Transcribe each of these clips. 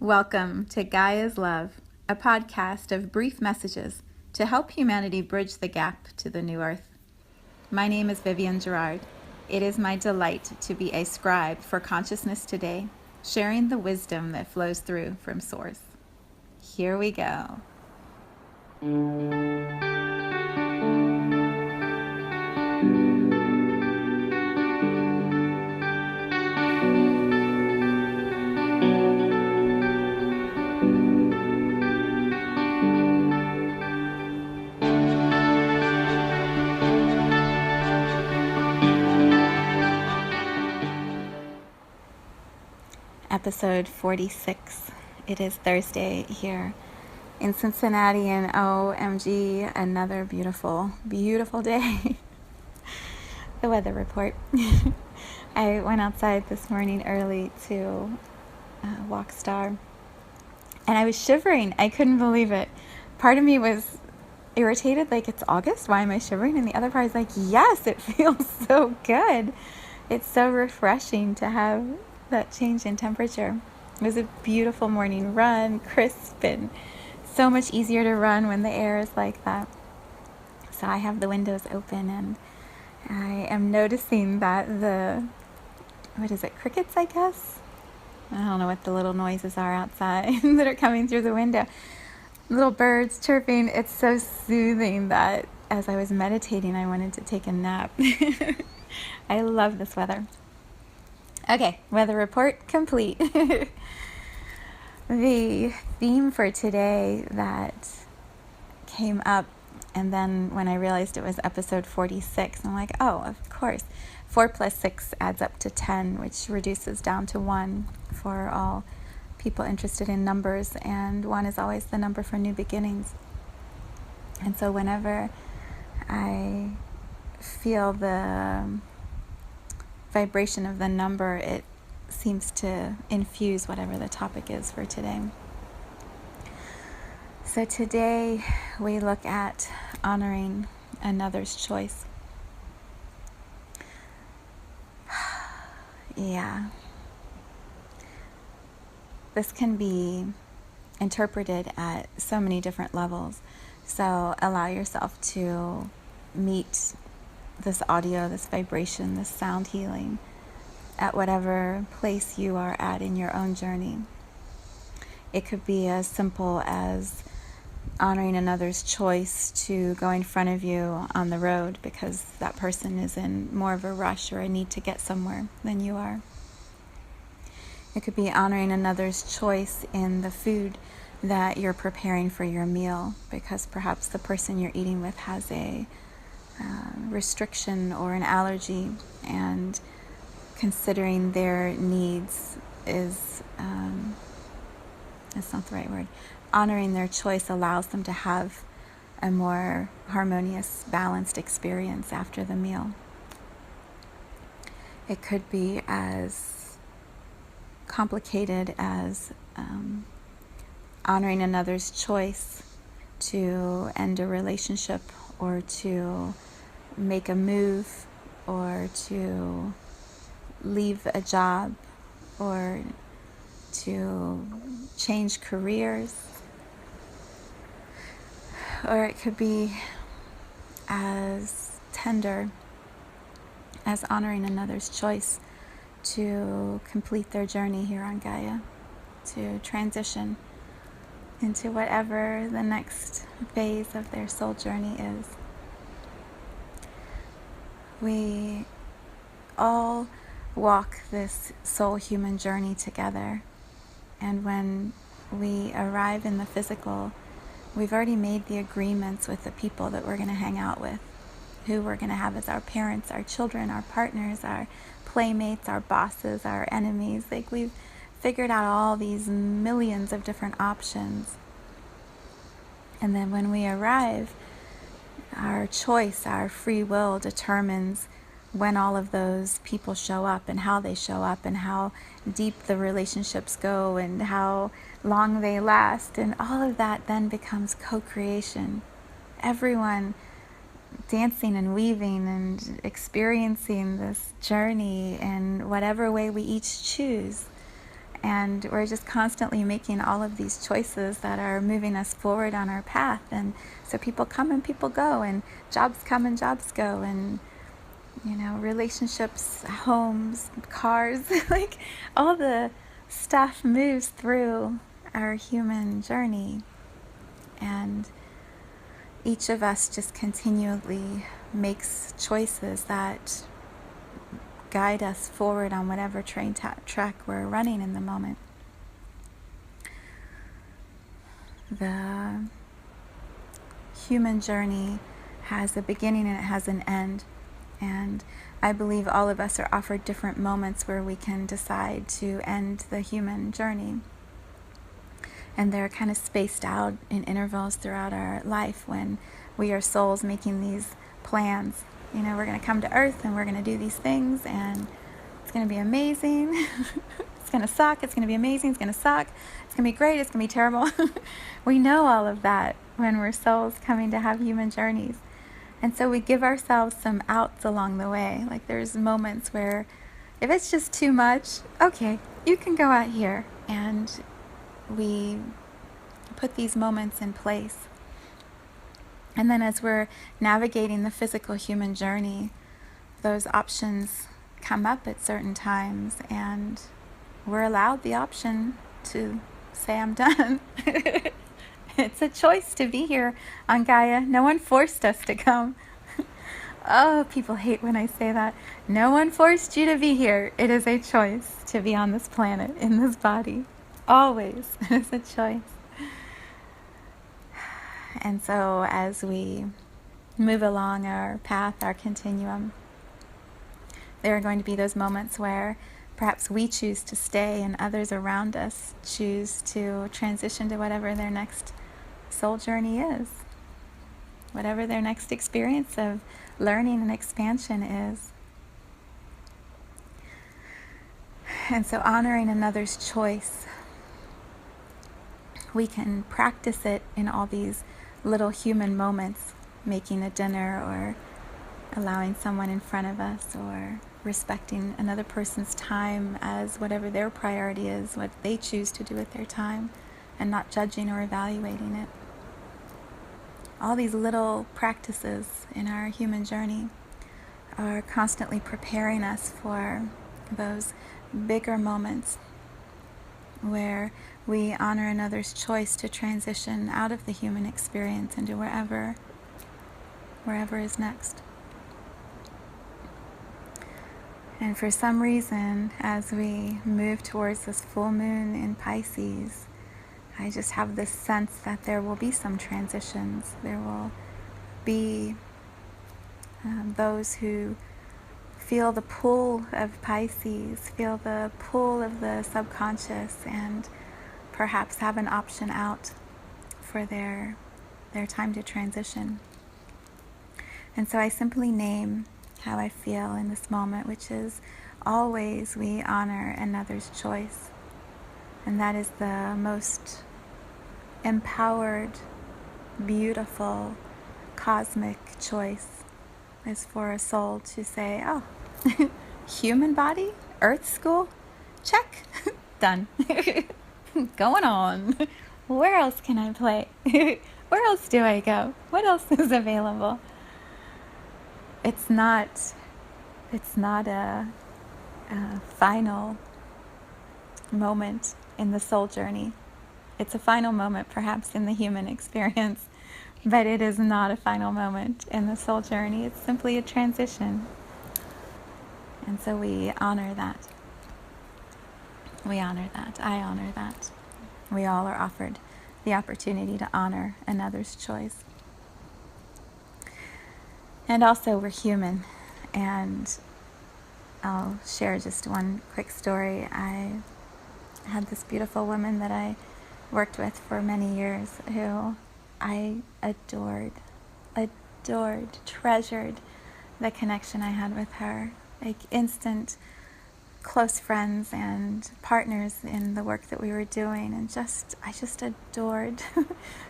Welcome to Gaia's Love, a podcast of brief messages to help humanity bridge the gap to the new earth. My name is Vivienne Gerard. It is my delight to be a scribe for consciousness today, sharing the wisdom that flows through from Source. Here we go. Episode 46. It is Thursday here in Cincinnati, and OMG, another beautiful, beautiful day. The weather report. I went outside this morning early to walk Star, and I was shivering. I couldn't believe it. Part of me was irritated, like, it's August, why am I shivering? And the other part is like, yes, it feels so good. It's so refreshing to have that change in temperature. It was a beautiful morning run, crisp, and so much easier to run when the air is like that. So I have the windows open, and I am noticing that crickets, I guess? I don't know what the little noises are outside that are coming through the window. Little birds chirping. It's so soothing that as I was meditating, I wanted to take a nap. I love this weather. Okay, weather report complete. The theme for today that came up, and then when I realized it was episode 46, I'm like, oh, of course. 4 plus 6 adds up to 10, which reduces down to 1 for all people interested in numbers, and 1 is always the number for new beginnings. And so whenever I feel the vibration of the number, it seems to infuse whatever the topic is for today. So today we look at honoring another's choice. Yeah. This can be interpreted at so many different levels. So allow yourself to meet this audio, this vibration, this sound healing at whatever place you are at in your own journey. It could be as simple as honoring another's choice to go in front of you on the road because that person is in more of a rush or a need to get somewhere than you are. It could be honoring another's choice in the food that you're preparing for your meal because perhaps the person you're eating with has a restriction or an allergy, and considering their needs is that's not the right word. Honoring their choice allows them to have a more harmonious, balanced experience after the meal. It could be as complicated as honoring another's choice to end a relationship or to make a move or to leave a job or to change careers. Or it could be as tender as honoring another's choice to complete their journey here on Gaia, to transition into whatever the next phase of their soul journey is. We all walk this soul human journey together, and when we arrive in the physical, we've already made the agreements with the people that we're going to hang out with, who we're going to have as our parents, our children, our partners, our playmates, our bosses, our enemies. Like, we've figured out all these millions of different options. And then when we arrive, our choice, our free will determines when all of those people show up and how they show up and how deep the relationships go and how long they last. And all of that then becomes co-creation. Everyone dancing and weaving and experiencing this journey in whatever way we each choose. And we're just constantly making all of these choices that are moving us forward on our path. And so people come and people go, and jobs come and jobs go, and relationships, homes, cars, like all the stuff moves through our human journey. And each of us just continually makes choices that guide us forward on whatever train track we're running in the moment. The human journey has a beginning and it has an end. And I believe all of us are offered different moments where we can decide to end the human journey. And they're kind of spaced out in intervals throughout our life when we are souls making these plans. We're going to come to Earth and we're going to do these things, and it's going to be amazing. It's going to suck. It's going to be amazing. It's going to suck. It's going to be great. It's going to be terrible. We know all of that when we're souls coming to have human journeys. And so we give ourselves some outs along the way. Like there's moments where if it's just too much, okay, you can go out here. And we put these moments in place. And then as we're navigating the physical human journey, those options come up at certain times, and we're allowed the option to say, I'm done. It's a choice to be here on Gaia. No one forced us to come. Oh, people hate when I say that. No one forced you to be here. It is a choice to be on this planet, in this body. Always. It's a choice. And so as we move along our path, our continuum, there are going to be those moments where perhaps we choose to stay and others around us choose to transition to whatever their next soul journey is, whatever their next experience of learning and expansion is. And so honoring another's choice, we can practice it in all these little human moments, making a dinner or allowing someone in front of us or respecting another person's time as whatever their priority is, what they choose to do with their time, and not judging or evaluating it. All these little practices in our human journey are constantly preparing us for those bigger moments where we honor another's choice to transition out of the human experience into wherever is next. And for some reason, as we move towards this full moon in Pisces, I just have this sense that there will be some transitions. There will be those who feel the pull of Pisces, feel the pull of the subconscious, and perhaps have an option out for their time to transition. And so I simply name how I feel in this moment, which is always we honor another's choice. And that is the most empowered, beautiful, cosmic choice, is for a soul to say, oh, human body, earth school, check, done. Going on. Where else can I play? Where else do I go? What else is available? It's not a final moment in the soul journey. It's a final moment perhaps in the human experience, but it is not a final moment in the soul journey. It's simply a transition. And so we honor that. We honor that. I honor that. We all are offered the opportunity to honor another's choice. And also, we're human. And I'll share just one quick story. I had this beautiful woman that I worked with for many years who I adored, treasured the connection I had with her. Like instant close friends and partners in the work that we were doing, and I just adored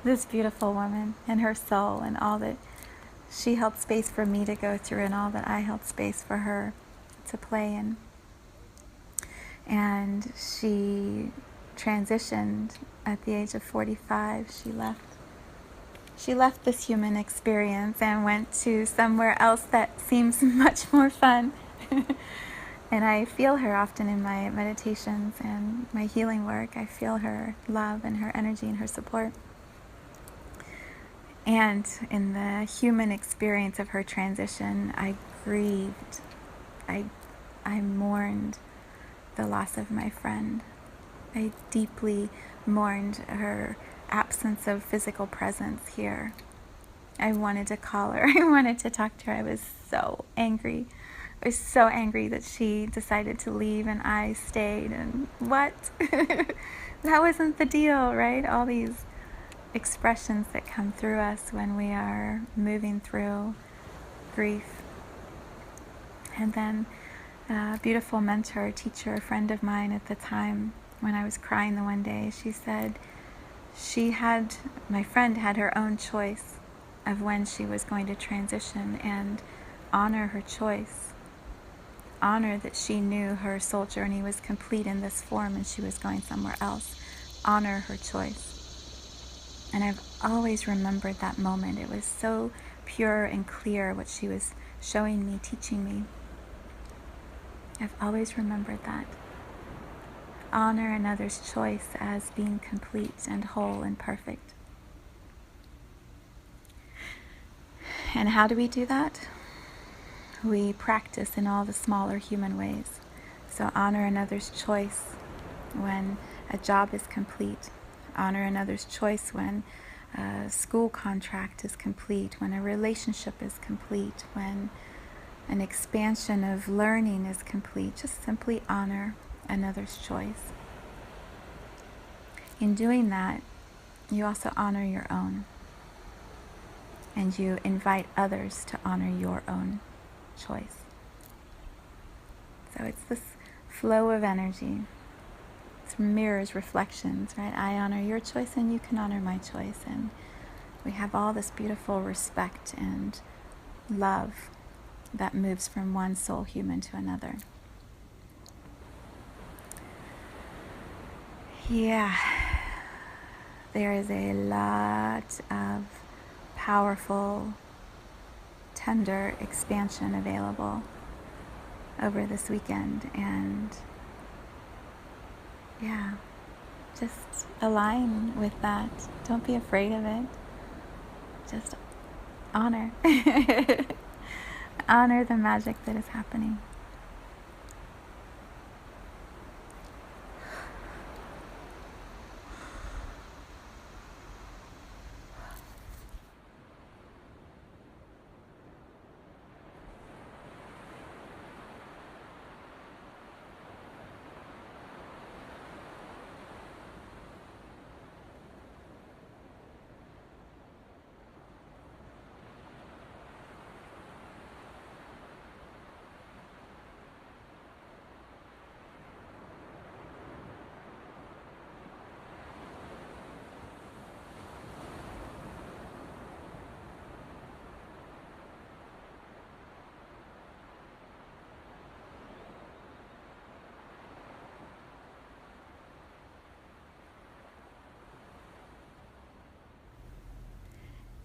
this beautiful woman and her soul and all that she held space for me to go through and all that I held space for her to play in. And she transitioned at the age of 45. She left this human experience and went to somewhere else that seems much more fun. And I feel her often in my meditations and my healing work. I feel her love and her energy and her support. And in the human experience of her transition, I grieved. I mourned the loss of my friend. I deeply mourned her absence of physical presence here. I wanted to call her. I wanted to talk to her. I was so angry. I was so angry that she decided to leave and I stayed. And what? That wasn't the deal, right? All these expressions that come through us when we are moving through grief. And then a beautiful mentor, teacher, a friend of mine at the time, when I was crying the one day, she said my friend had her own choice of when she was going to transition, and honor her choice. Honor that she knew her soul journey was complete in this form and she was going somewhere else. Honor her choice. And I've always remembered that moment. It was so pure and clear what she was showing me, teaching me. I've always remembered that. Honor another's choice as being complete and whole and perfect. And how do we do that? We practice in all the smaller human ways. So honor another's choice when a job is complete. Honor another's choice when a school contract is complete, when a relationship is complete, when an expansion of learning is complete. Just simply honor another's choice. In doing that, you also honor your own. And you invite others to honor your own choice. So it's this flow of energy. It's mirrors, reflections, right? I honor your choice and you can honor my choice. And we have all this beautiful respect and love that moves from one soul human to another. Yeah, there is a lot of powerful, tender expansion available over this weekend. And yeah, just align with that. Don't be afraid of it. Just honor. Honor the magic that is happening.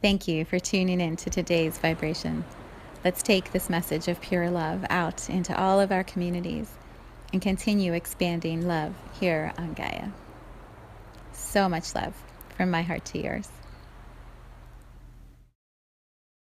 Thank you for tuning in to today's vibration. Let's take this message of pure love out into all of our communities and continue expanding love here on Gaia. So much love from my heart to yours.